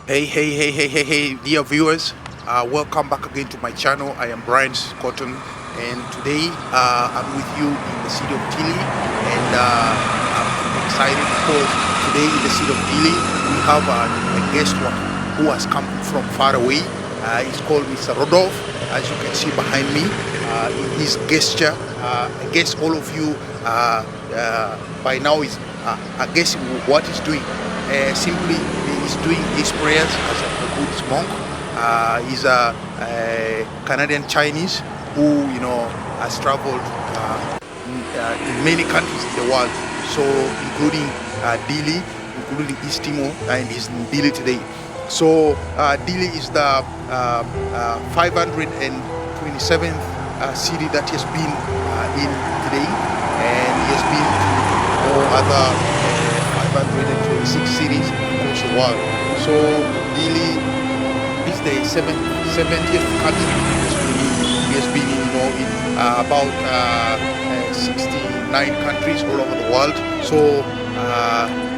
Hey, dear viewers. Welcome back again to my channel. I am Brian Cotton, and today I'm with you in the city of Dili, and I'm excited because today in the city of Dili we have a guest one who has come from far away. He's called Mr. Rodolph, as you can see behind me in his gesture. I guess all of you by now is I guess what he's doing. Simply, he's doing his prayers as a Buddhist monk. He's a Canadian Chinese who, has traveled in many countries in the world, so including Dili, including East Timor, and he's in Dili today. So Dili is the 527th city that he has been in today, and he has been to all other 526 cities across the world. So Dili is the 70th country he has been in, in about 69 countries all over the world. So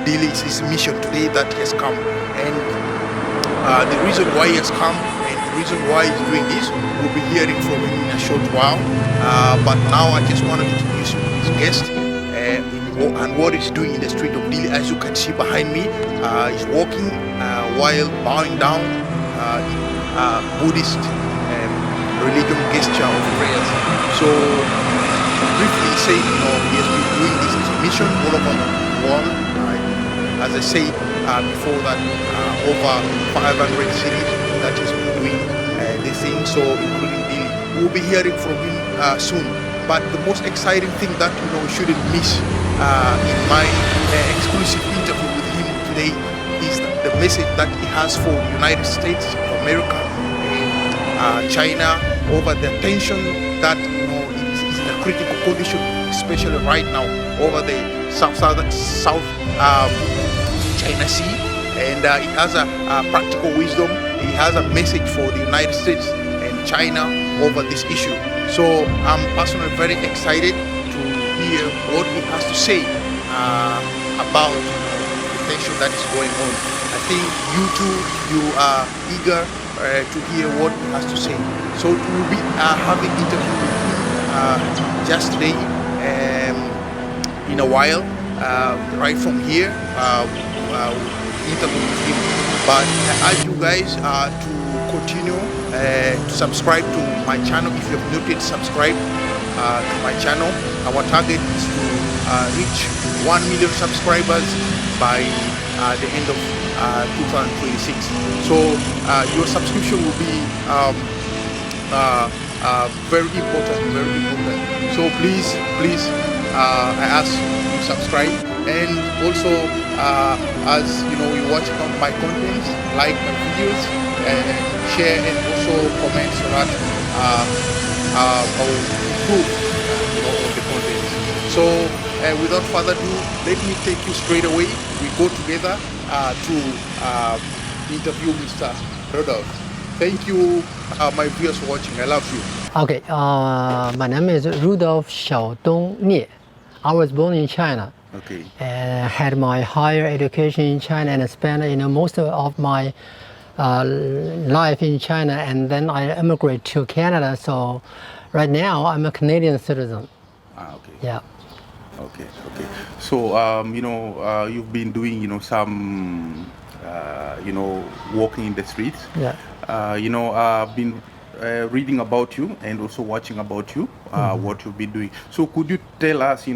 Dili is his mission today that he has come, and the reason why he has come and the reason why he's doing this, we'll be hearing from him in a short while. But now I just want to introduce you to his guest and what he's doing in the street of Dili. As you can see behind me, he's walking while bowing down in Buddhist religion gesture of prayers. So briefly say, he has been doing this as a mission all over the world. As I said before, that over 500 cities that he's been doing the thing. So including Dili, we'll be hearing from him soon. But the most exciting thing that we shouldn't miss in my exclusive interview with him today is the message that he has for the United States of America and China over the tension that is in a critical condition, especially right now over the South China Sea, and he has a practical wisdom. He has a message for the United States and China over this issue. So I'm personally very excited to hear what he has to say about the tension that is going on. I think you too, you are eager to hear what he has to say. So we'll be having interview with him just today in a while, right from here, interview with him. But I urge you guys to continue to subscribe to my channel if you have not yet subscribed to my channel. Our target is to reach 1 million subscribers by the end of 2026. So your subscription will be very important. So please, I ask you subscribe, and also as you watch my content, like my videos, share, and also comment so that I'll improve the content. So without further ado, let me take you straight away. We go together to interview Mr. Rodolph. Thank you, my viewers for watching. I love you. Okay, my name is Rudolph Xiaodong Nie. I was born in China. Okay. And had my higher education in China and spent most of my life in China, and then I immigrated to Canada. So right now I'm a Canadian citizen. Okay. Yeah. Okay. So you've been doing some walking in the streets. Yeah. I've been reading about you and also watching about you, what you've been doing. So could you tell us,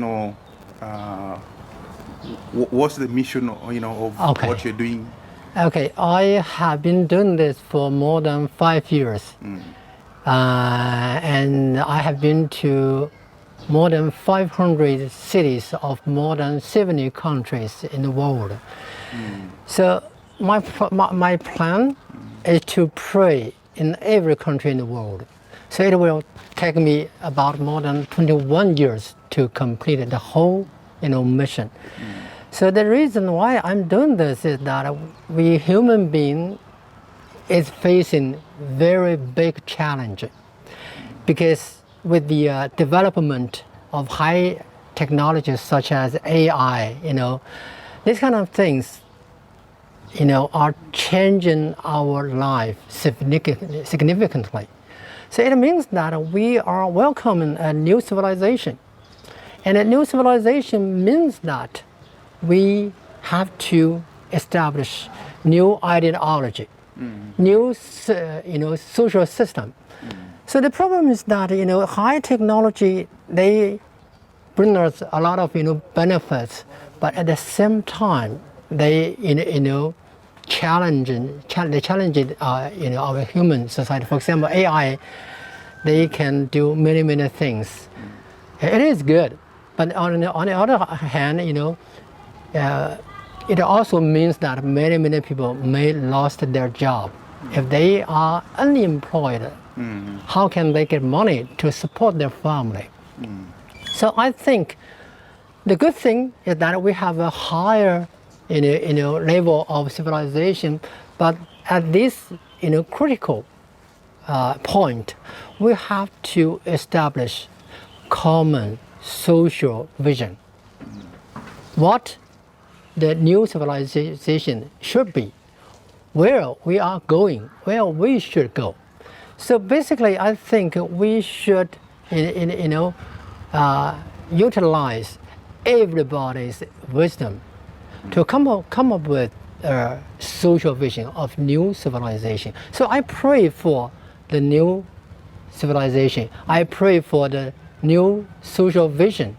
what's the mission, of Okay. what you're doing? Okay, I have been doing this for more than 5 years. And I have been to more than 500 cities of more than 70 countries in the world. So my plan is to pray in every country in the world. So it will take me about more than 21 years to complete the whole mission. So the reason why I'm doing this is that we human being is facing very big challenge, because with the development of high technologies such as AI, these kind of things are changing our life significantly. So it means that we are welcoming a new civilization. And a new civilization means that we have to establish new ideology, new social system. So the problem is that high technology, they bring us a lot of benefits, but at the same time they challenge our human society. For example, AI, they can do many things. It is good, but on the other hand, it also means that many people may lost their job. If they are unemployed, how can they get money to support their family? So I think the good thing is that we have a higher level of civilization, but at this critical point, we have to establish common social vision. What the new civilization should be, where we are going, where we should go. So basically, I think we should utilize everybody's wisdom to come up with a social vision of new civilization. So I pray for the new civilization. I pray for the new social vision.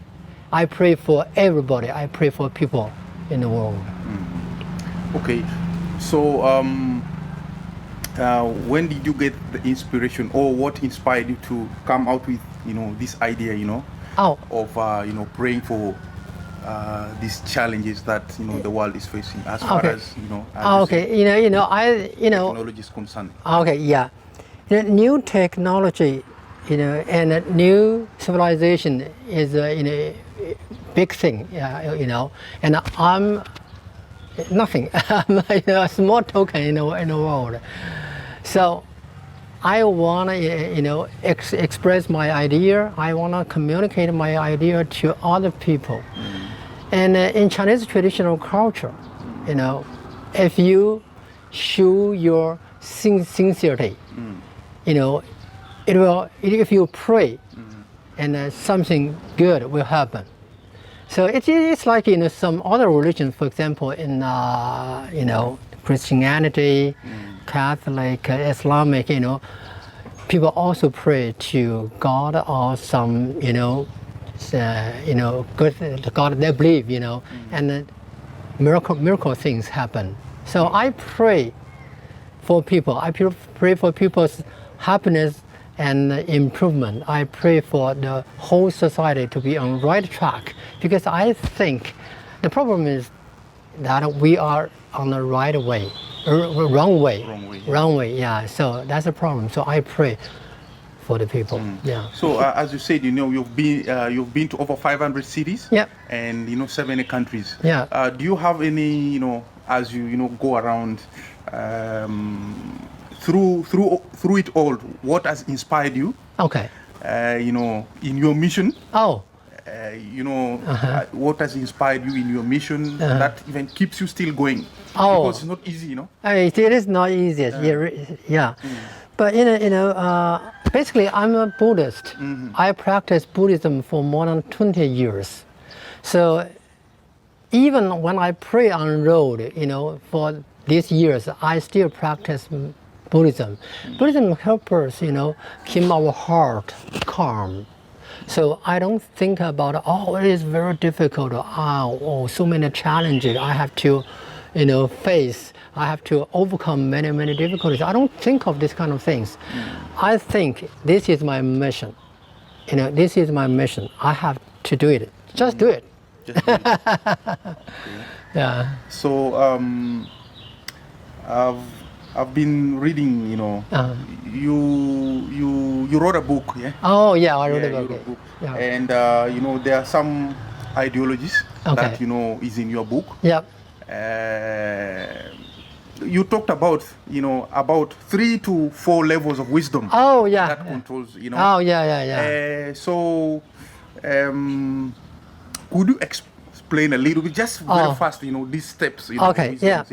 I pray for everybody. I pray for people in the world. Okay, so when did you get the inspiration, or what inspired you to come out with this idea of praying for these challenges that the world is facing as far as technology is concerned? Okay, yeah, the new technology, and a new civilization is a big thing, and I'm nothing. I'm a small token in the world. So I want to express my idea. I want to communicate my idea to other people. And in Chinese traditional culture, if you show your sincerity, it will, if you pray, and something good will happen. So it's like some other religions, for example, in Christianity, Catholic, Islamic, people also pray to God or some good God they believe, and miracle things happen. So I pray for people. I pray for people's happiness and improvement. I pray for the whole society to be on right track, because I think the problem is that we are on the right way, wrong way. Yeah. So that's the problem. So I pray for the people. Yeah. So as you said, you've been to over 500 cities. Yeah. And 70 countries. Yeah. Do you have any as you go around? Through it all, what has inspired you? Okay. In your mission. Oh. What has inspired you in your mission that even keeps you still going? Oh. Because it's not easy, It is not easy. Yeah. But basically, I'm a Buddhist. I practice Buddhism for more than 20 years. So even when I pray on road, for these years, I still practice Buddhism. Buddhism helps us, keep our heart calm. So I don't think about, it is very difficult, so many challenges I have to, face. I have to overcome many difficulties. I don't think of these kind of things. I think this is my mission. This is my mission. I have to do it. Just do it. Just do it. Yeah. So I've been reading, you wrote a book, yeah? Oh yeah, I wrote a book. Yeah. And there are some ideologies that is in your book. Yep. You talked about 3 to 4 levels of wisdom. Oh yeah. That controls, Oh yeah. So could you explain a little bit, just very fast, these steps? Okay. Yeah.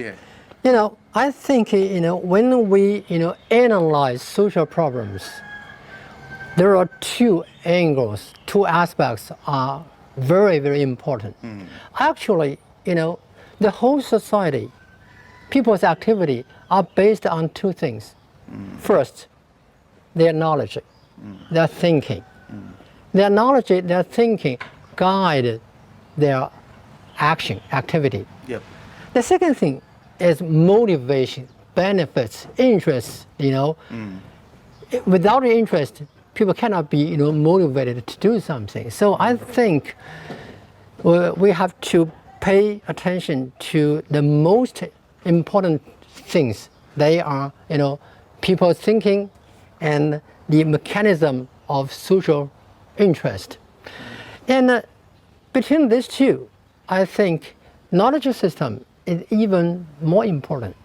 I think, when we, analyze social problems, there are two angles, two aspects are very, very important. Actually, the whole society, people's activity are based on two things. First, their knowledge, their thinking. Their knowledge, their thinking guide their action, activity. Yep. The second thing is motivation, benefits, interest, Without interest, people cannot be, motivated to do something. So I think we have to pay attention to the most important things. They are, people thinking and the mechanism of social interest. And between these two, I think knowledge system is even more important.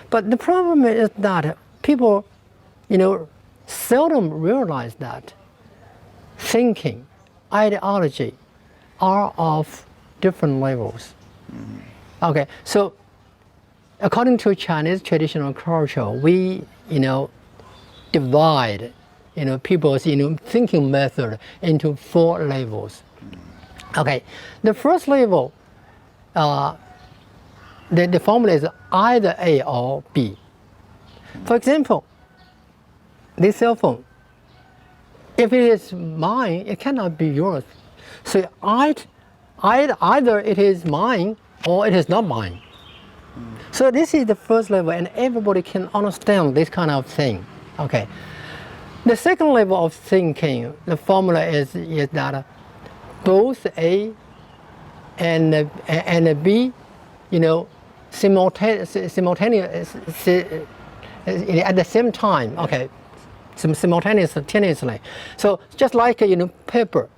But the problem is that people, seldom realize that thinking, ideology are of different levels. Okay, so according to Chinese traditional culture, we, divide, people's, thinking method into 4 levels. Okay, the first level, the formula is either A or B. For example, this cell phone, if it is mine, it cannot be yours. So either it is mine or it is not mine. So this is the first level, and everybody can understand this kind of thing. Okay. The second level of thinking, the formula is that both A and B, simultaneously at the same time. Okay, simultaneously. So just like paper,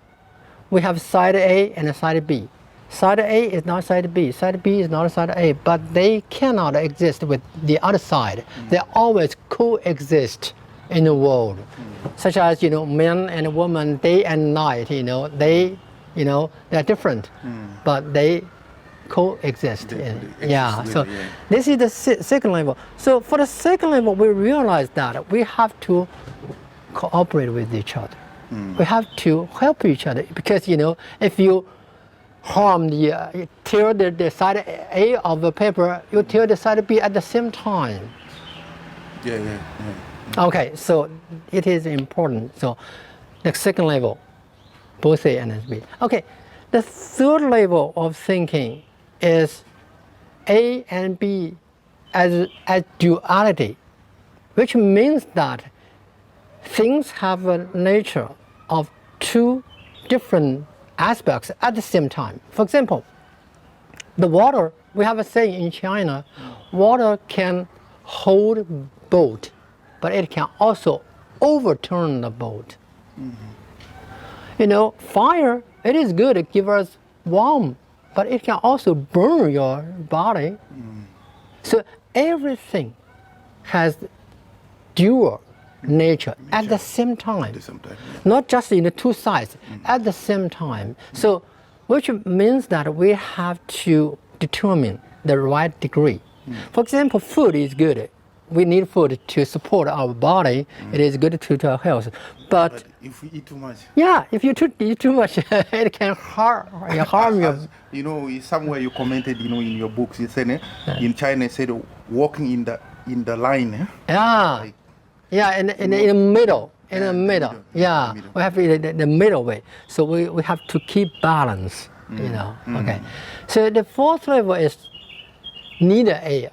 we have side A and side B. Side A is not side B. Side B is not side A, but they cannot exist with the other side. They always coexist in the world, such as men and women, day and night. They're different, but they coexist. So this is the second level. So for the second level, we realize that we have to cooperate with each other. We have to help each other, because if you harm tear the side A of the paper, you tear the side B at the same time. Okay, so it is important. So the second level, both A and B. Okay, the third level of thinking is A and B as duality, which means that things have a nature of 2 different aspects at the same time. For example, the water, we have a saying in China, water can hold boat, but it can also overturn the boat. Fire, it is good, it gives us warmth, but it can also burn your body. So everything has dual nature at the same time. Not just in the 2 sides, at the same time. So, which means that we have to determine the right degree. For example, food is good. We need food to support our body. It is good to our health. But if we eat too much. Yeah, if you eat too much, it can harm you. Somewhere you commented, in your books, you said in China, you said walking in the line. Yeah, in the middle. In the middle. Yeah, we have the middle way. So we have to keep balance. Okay. So the fourth level is neither A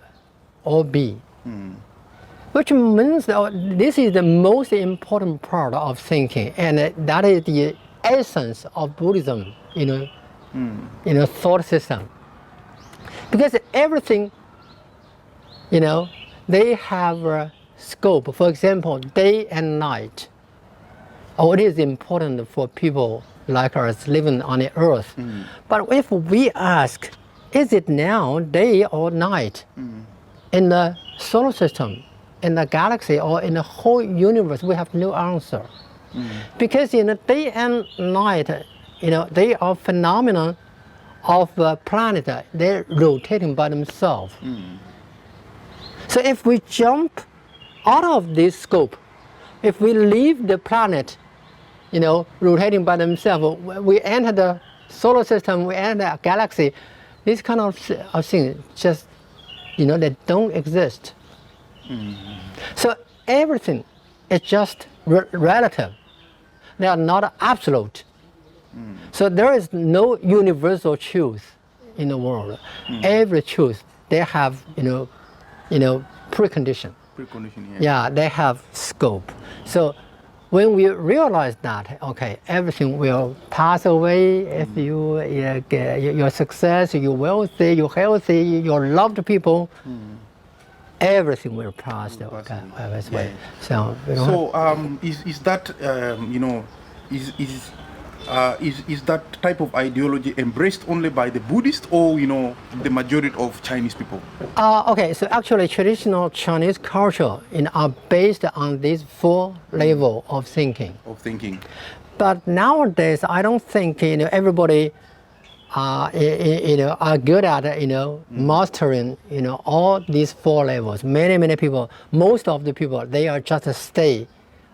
or B. Which means this is the most important part of thinking, and that is the essence of Buddhism, thought system. Because everything, they have a scope. For example, day and night. It is important for people like us living on the earth. But if we ask, is it now day or night? In the solar system, in the galaxy, or in the whole universe, we have no answer. Because day and night, they are phenomena of a planet. They're rotating by themselves. So if we jump out of this scope, if we leave the planet, rotating by themselves, we enter the solar system, we enter a galaxy, these kind of things just, they don't exist. So everything is just relative. They are not absolute. So there is no universal truth in the world. Every truth, they have, precondition. Precondition, Yeah, they have scope. So when we realize that, okay, everything will pass away if you get your success, you're wealthy, you're healthy, you're loved people, everything will pass away. So is that is that type of ideology embraced only by the Buddhists or the majority of Chinese people? Okay, so actually traditional Chinese culture are based on these 4 levels of thinking. But nowadays, I don't think everybody are good at mastering all these 4 levels. Many people, most of the people, they are just stay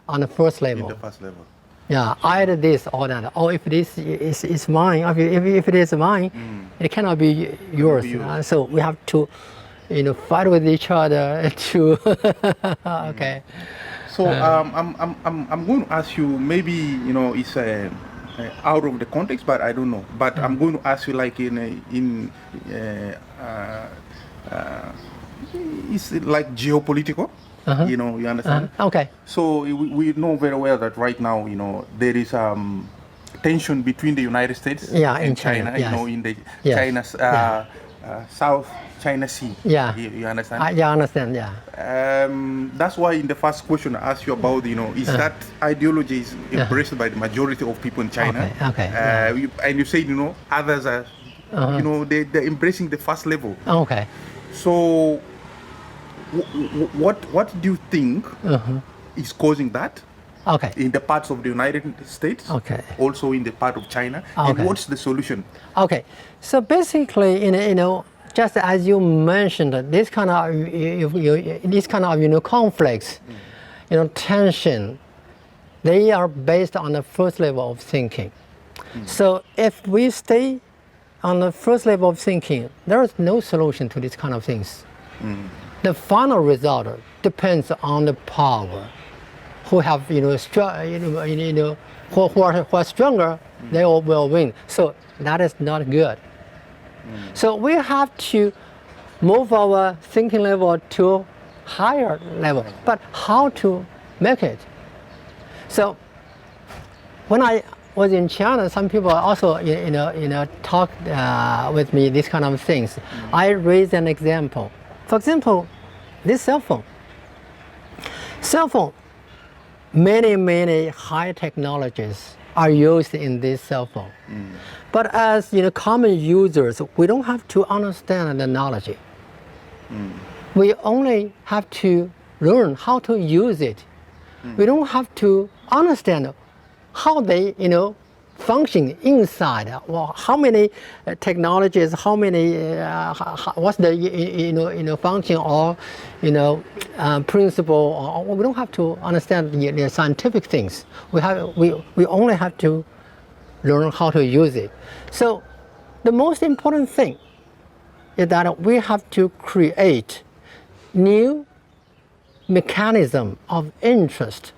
on the first level. In the first level. Yeah, either this or that. Or if this is mine, if it is mine, it cannot be yours. So we have to, fight with each other to. Okay. So I'm going to ask you. Maybe it's out of the context, but I don't know. But I'm going to ask you like it's like geopolitical. You understand? Okay. So we know very well that right now, there is tension between the United States and China. Yes. In the Yes. China's South China Sea. Yeah. You understand? I understand. Yeah. That's why in the first question I asked you about, is that ideology is embraced by the majority of people in China? Okay. And you said, others are, they're embracing the first level. Okay. So what do you think is causing that? Okay. In the parts of the United States, okay, also in the part of China, okay, and what's the solution? Okay, so basically, just as you mentioned, this kind of conflicts, tension, they are based on the first level of thinking. So if we stay on the first level of thinking, there is no solution to these kind of things. The final result depends on the power. Who have who are stronger, they will win. So that is not good. So we have to move our thinking level to higher level. But how to make it? So when I was in China, some people also talked with me these kind of things. I raised an example. For example, this cell phone. Many high technologies are used in this cell phone. But as common users, we don't have to understand the knowledge. We only have to learn how to use it. We don't have to understand how they function inside. Well, how many technologies, how many what's the function or principle. Or we don't have to understand the scientific things. We only have to learn how to use it. So the most important thing is that we have to create new mechanism of interest.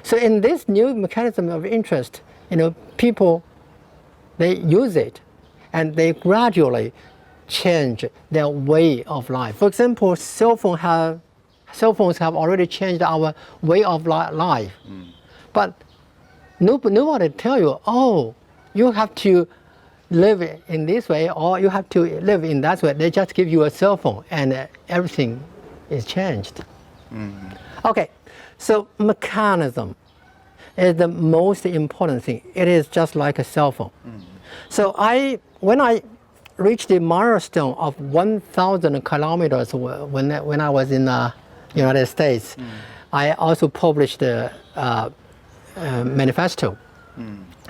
So in this new mechanism of interest, people, they use it and they gradually change their way of life. For example, cell phones have already changed our way of life. But nobody tell you, oh, you have to live in this way or you have to live in that way. They just give you a cell phone and everything is changed. Okay, so mechanism is the most important thing. It is just like a cell phone. So when I reached the milestone of 1,000 kilometers when I was in the United States, I also published a manifesto,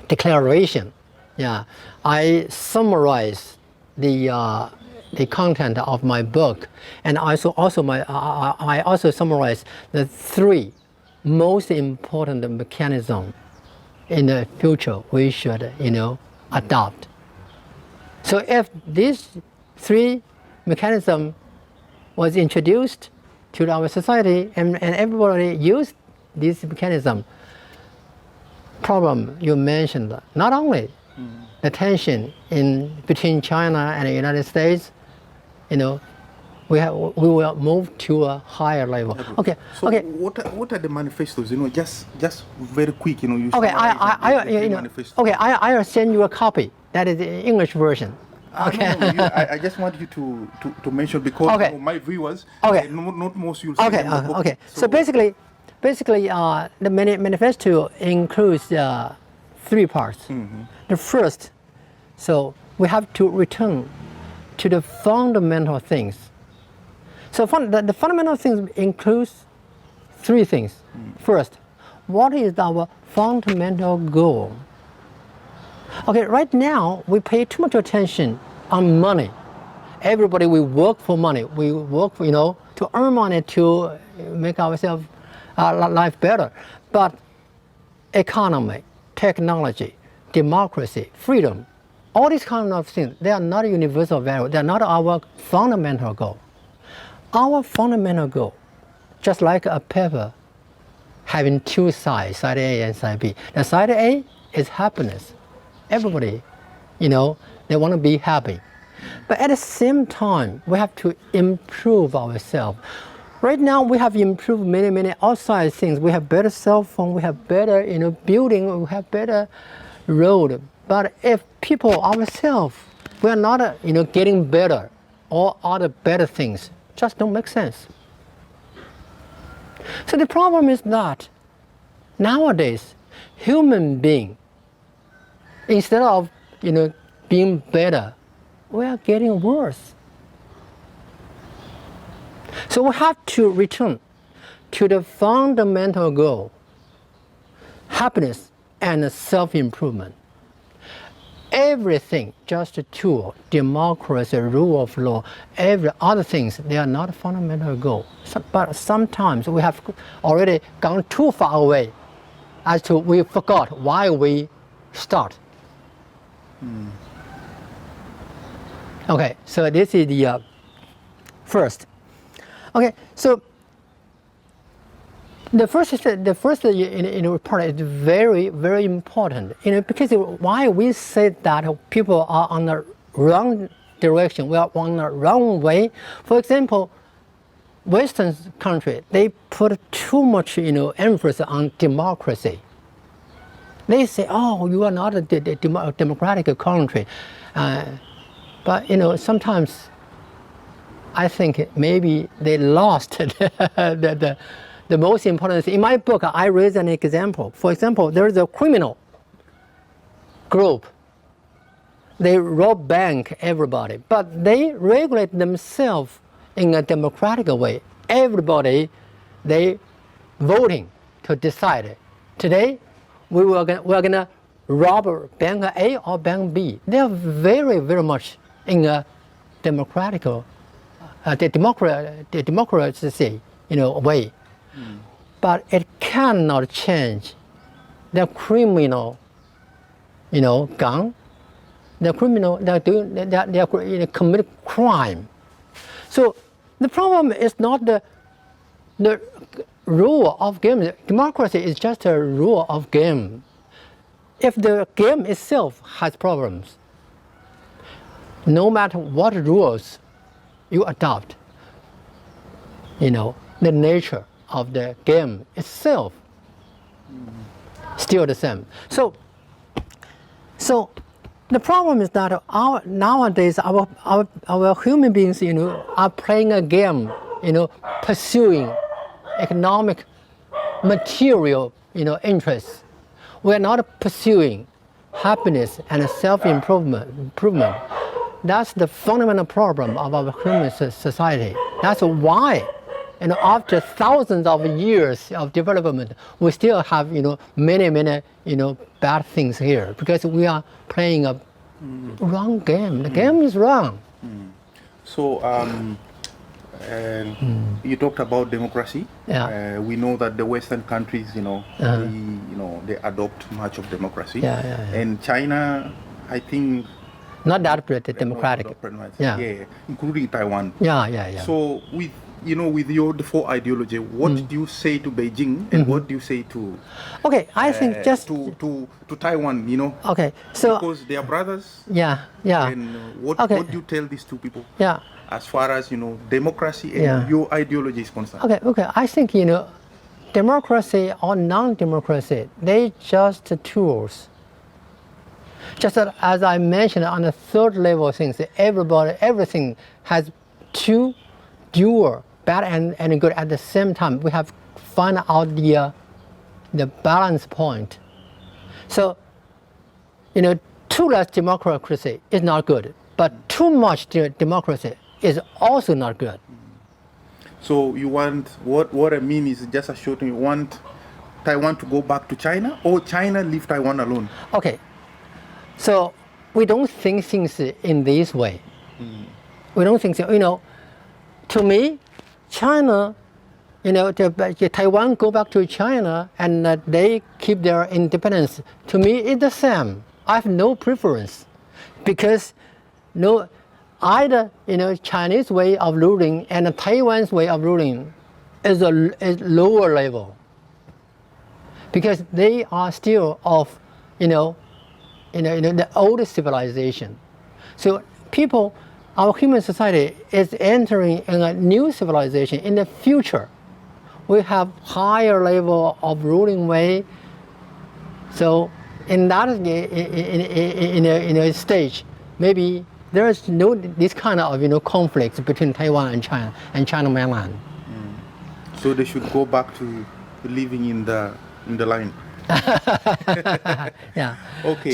declaration. Yeah, I summarized the the content of my book, and I also summarize the 3 most important mechanisms in the future we should, adopt. So if these 3 mechanisms was introduced to our society and everybody used this mechanism, problem you mentioned, not only the tension between China and the United States, we will move to a higher level. Okay. So okay. What are the manifestos? Just very quick. You. Okay. I'll send you a copy. That is the English version. Okay. No, I just want you to mention because okay. My viewers, okay. not most you'll okay. see. Okay. So basically, the manifesto includes 3 parts. Mm-hmm. The first, so we have to return to the fundamental things. So the fundamental things includes 3 things. First, what is our fundamental goal? Okay, right now we pay too much attention on money. Everybody, we work for money. We work, to earn money to make ourselves life better. But economy, technology, democracy, freedom, all these kind of things, they are not a universal value. They are not our fundamental goal. Our fundamental goal, just like a paper having 2 sides, side A and side B. The side A is happiness. Everybody, they want to be happy. But at the same time, we have to improve ourselves. Right now, we have improved many outside things. We have better cell phone, we have better, building, we have better road. But if people ourselves, we are not, getting better, all other better things, just don't make sense. So the problem is that nowadays, human being, instead of, being better, we are getting worse. So we have to return to the fundamental goal, happiness and self-improvement. Everything just a tool, democracy, rule of law, every other things, they are not a fundamental goal. But sometimes we have already gone too far away as to we forgot why we start. Okay, so this is the first. Okay, so the first part is very important. Because why we say that people are on the wrong direction, we are on the wrong way. For example, Western country, they put too much emphasis on democracy. They say, oh, you are not a democratic country. But sometimes I think maybe they lost the most important thing. In my book, I raise an example. For example, there is a criminal group. They rob bank, everybody, but they regulate themselves in a democratic way. Everybody, they voting to decide. Today, we're gonna rob bank A or bank B. They are very much in a democratic, democracy, way. But it cannot change the criminal, gang. The criminal, they are commit crime. So the problem is not the rule of game. Democracy is just a rule of game. If the game itself has problems, no matter what rules you adopt, the nature of the game itself still the same. So the problem is that nowadays our human beings, are playing a game, pursuing economic, material, interests. We're not pursuing happiness and self-improvement. That's the fundamental problem of our human society. That's why, after thousands of years of development, we still have, many, bad things here because we are playing a wrong game. The game is wrong. So, and you talked about democracy. Yeah. We know that the Western countries, they adopt much of democracy. Yeah. And China, I think, Not that democratic. Yeah, including Taiwan. Yeah. So with your default ideology, what do you say to Beijing and what do you say to? Okay, I think just to Taiwan, Okay, so because they are brothers. Yeah. And what do you tell these two people? Yeah. As far as democracy and your ideology is concerned. Okay. I think democracy or non-democracy, they just tools. Just as I mentioned on the third level things, everything has two dual, bad and good at the same time. We have find out the balance point. So, too less democracy is not good, but too much democracy is also not good. So you want, what I mean is just a short, you want Taiwan to go back to China or China leave Taiwan alone? Okay. So we don't think things in this way. We don't think so. To me, China, Taiwan go back to China and they keep their independence. To me, it's the same. I have no preference, because either Chinese way of ruling and Taiwan's way of ruling is lower level, because they are still of the old civilization. So our human society is entering in a new civilization. In the future, we have higher level of ruling way. So in that in a stage, maybe there is no this kind of conflicts between Taiwan and China mainland. So they should go back to living in the line. Yeah. Okay.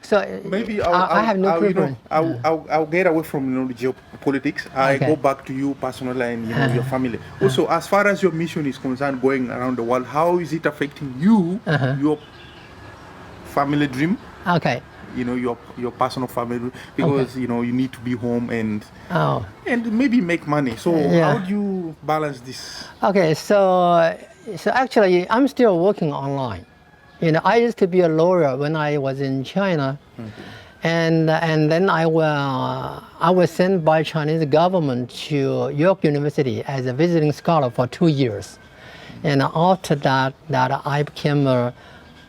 So maybe I have no preference. I'll get away from the geopolitics. I go back to you personally and your family. Also, as far as your mission is concerned, going around the world, how is it affecting you, your family dream? Okay. Your personal family, because you need to be home and maybe make money. So how do you balance this? Okay. So actually, I'm still working online. I used to be a lawyer when I was in China, and then I was sent by Chinese government to York University as a visiting scholar for 2 years, and after that I became a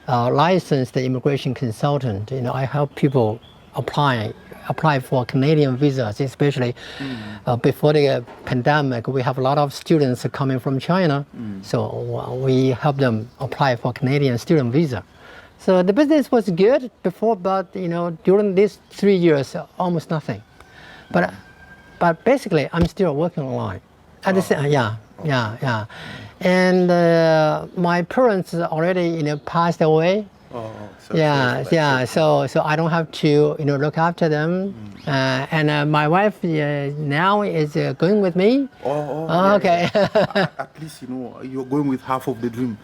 licensed immigration consultant. I help people apply for Canadian visas, especially before the pandemic. We have a lot of students coming from China, so we help them apply for Canadian student visa. So the business was good before, but during these 3 years, almost nothing. But basically, I'm still working online. At the same, yeah. And my parents already passed away. So I don't have to look after them, and my wife now is going with me. Okay. At least you're going with half of the dream.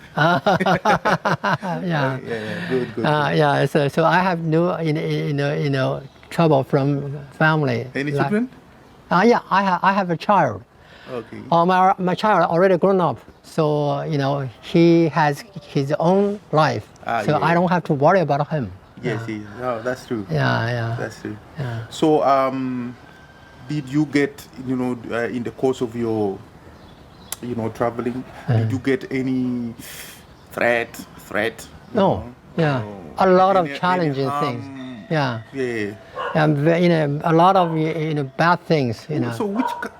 Good. So I have no trouble from family. Any children? I have a child. Okay. My child already grown up, so he has his own life, so I don't have to worry about him. Yes, that's true. Yeah. That's true. Yeah. So, did you get in the course of your traveling, did you get any threat? No. Yeah. A lot of challenging things. Yeah. A lot of bad things. So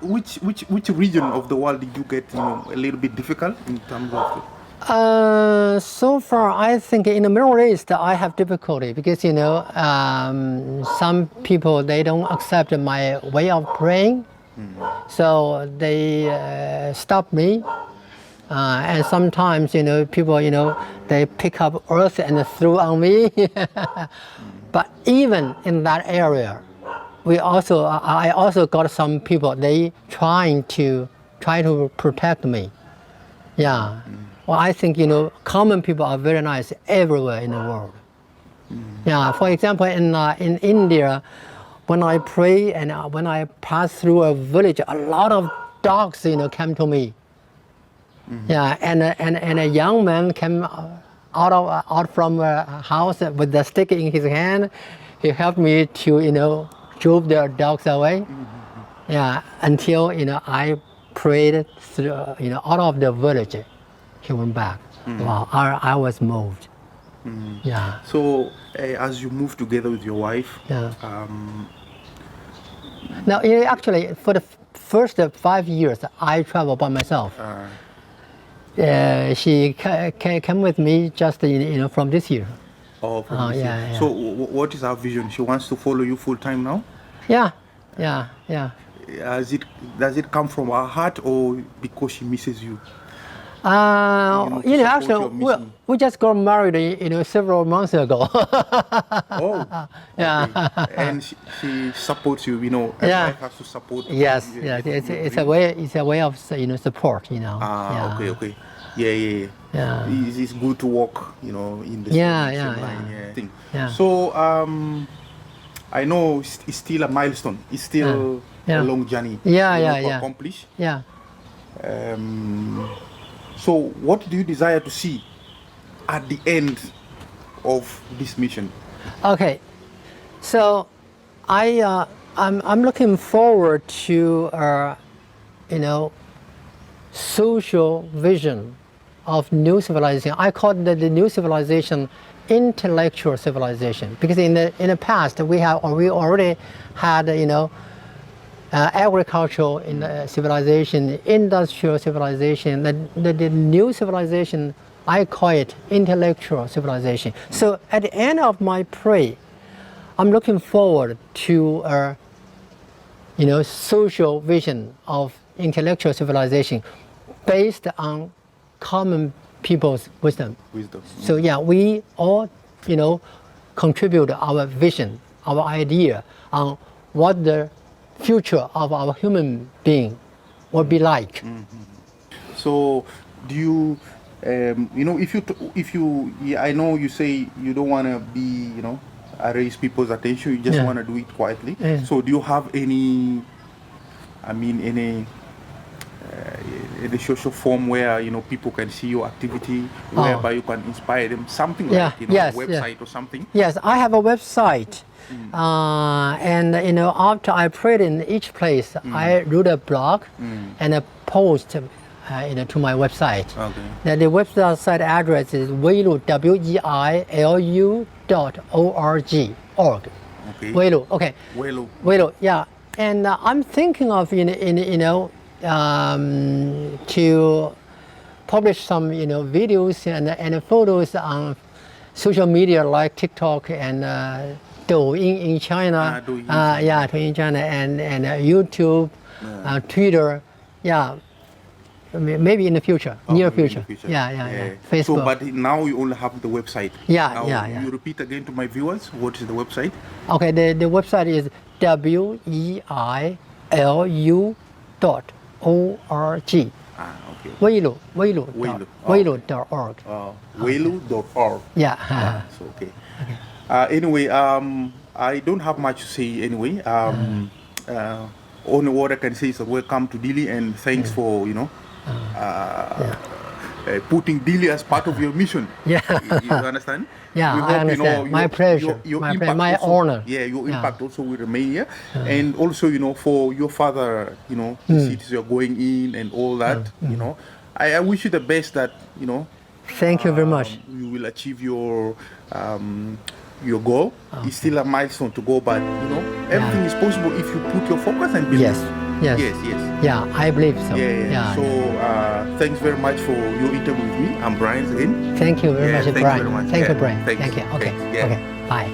which region of the world did you get a little bit difficult in terms of? So far, I think in the Middle East I have difficulty because some people, they don't accept my way of praying, so they stop me. And sometimes people they pick up earth and throw on me. But even in that area, I also got some people, they try to protect me. Yeah. Well, I think common people are very nice everywhere in the world. Yeah. For example, in India, when I pray and when I pass through a village, a lot of dogs, came to me. Yeah, and a young man came out from a house with the stick in his hand. He helped me to drove the dogs away. Yeah, until I prayed through out of the village, he went back. Wow, I was moved. Yeah. So as you move together with your wife, Yeah. Now, actually, for the first 5 years, I traveled by myself. She came with me just from this year. Oh, from this year. yeah. So what is her vision? She wants to follow you full time now? Yeah. Does it come from her heart or because she misses you? Actually, we just got married, several months ago. Oh, Yeah. okay. And she supports you, a Yeah. wife has to support. Yes, you, yes. your It's dream. a way of support. Ah, Yeah. okay. Yeah. Yeah. It's good to walk, in the Yeah, same yeah, line. yeah. Yeah. Thing. Yeah. So I know it's still a milestone. It's still Yeah. a long journey. Yeah, to yeah. accomplish. Yeah. So what do you desire to see at the end of this mission? Okay, so I'm looking forward to social vision of new civilization. I call it the new civilization intellectual civilization, because in the past we already had agricultural civilization, industrial civilization. The new civilization, I call it intellectual civilization. So at the end of my prayer, I'm looking forward to a social vision of intellectual civilization based on common people's wisdom. So yeah, we all contribute our vision, our idea on what the future of our human being will be like. So do you if you I know you say you don't want to be raise people's attention, you just Yeah. want to do it quietly. Yeah. So do you have any the social form where people can see your activity, whereby you can inspire them, something Yeah, like yes, a website or something? Yes, I have a website, and after I prayed in each place, I wrote a blog and a post, to my website. Okay. The website address is weilu weilu.org. Okay. Weilu, okay. Weilu. Weilu, yeah. And I'm thinking of to publish some videos and photos on social media like TikTok and Douyin in China. Douyin. Yeah, Douyin in China and YouTube, Twitter. Yeah. Maybe in the future, near maybe in future. the future. Yeah. Facebook. So, but now you only have the website. Yeah, now, yeah. You repeat again to my viewers, what is the website? Okay, the website is weilu.org. Okay. Weilu.org. Weilu.org. Yeah. So, okay. Anyway, I don't have much to say anyway. Only what I can say is welcome to Dili and thanks for, putting Dili as part of your mission. Yeah. You understand? Yeah, We I understand. My pleasure. My impact my also, honor. Yeah, your Yeah. impact also will remain here. And also, for your father, the cities you're going in and all that, I wish you the best that, Thank you very much. you will achieve your goal. It's still a milestone to go, but everything is possible if you put your focus and believe. Yes. Yeah, I believe so. Yeah. So thanks very much for your interview with me. I'm Brian again. Thank you very much, thank you Brian. very much. Thank you, Yeah, Brian. thanks. Thank you. Okay. Thanks. Yeah. Okay. Bye.